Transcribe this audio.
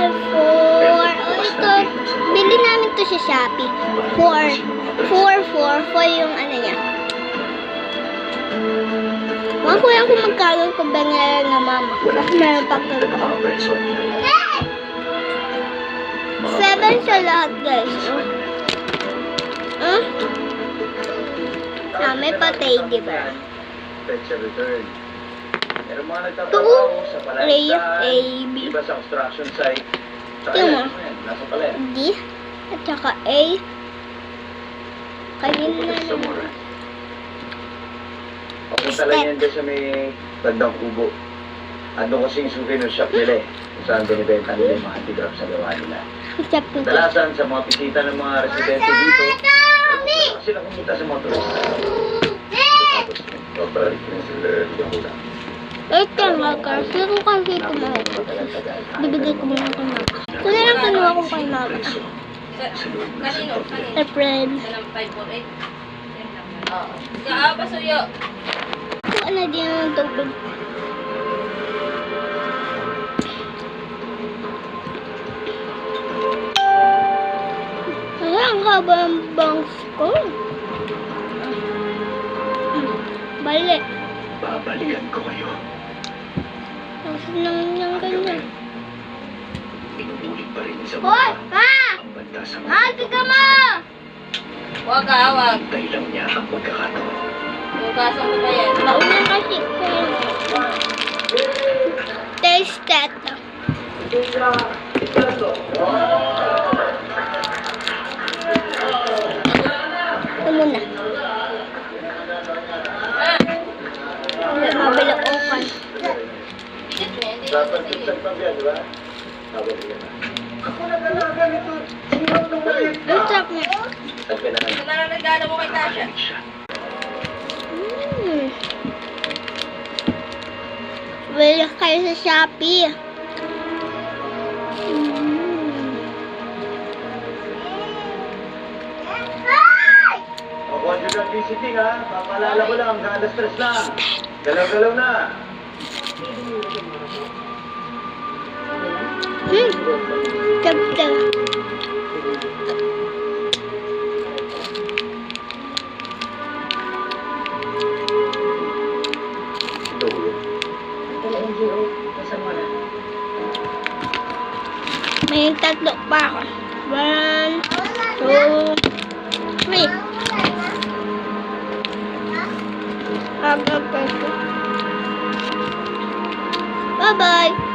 4. Ito, bili namin to sa Shopee. 4 yung ano niya. Wala ko lang kung magkano ko binayaran ng mama. Kasi meron pa ko. 7 sa lahat, guys. May patay, diba? Pero mga nagtatrabaho sa A, B. iba sa construction site. Tingnan mo. Nasa pala. D. At saka A. Kanina Sa naman. mura. Papunta lang yan dyan sa may bandang kubo. Ano kasing souvenir shop nila eh. Kung saan binibenta nila yung mga anti-grab sa gawa nila. Step to Kadalasan sa mga bisita ng mga residente dito, sila pumunta sa mga turista. Tapos, pagbalik na sila yung ulang. ito nga, kasi kung kasi kumain ko. Bibigay ko muna kay mama. Ito na lang kinuha ko kay mama. Kanino? Sa friend. Ng 548. Oo. Kaapa suyo. Kuha na din ng tubig. Ay, ang haba ng bangs ko. Bali. Babalikan ko kayo. Tapos naman yung ganyan. Inuulit pa rin sa Hoy! Ma! ang banta sa Tiga mo! Huwag ka, huwag. Hintay lang niya ang pagkakataon. Hugasan ko pa yan. Bauna kasi ko. Taste that. Ito muna. Mabilog open. Dapat sa pagbiyan, di ba? Babalikan na. Ako na talaga nito. Sinunod ng maliit pa. Ang sarap niya. Sabi na Ito na lang regalo mo kay Tasha. siya. Bili kayo sa Shopee. O, conjugal visiting ha. Papalala ko lang, hanggang alas 3 lang. Galaw-galaw na. Ganda. May tatlo pa ako. 1, 2, 3. Bye-bye.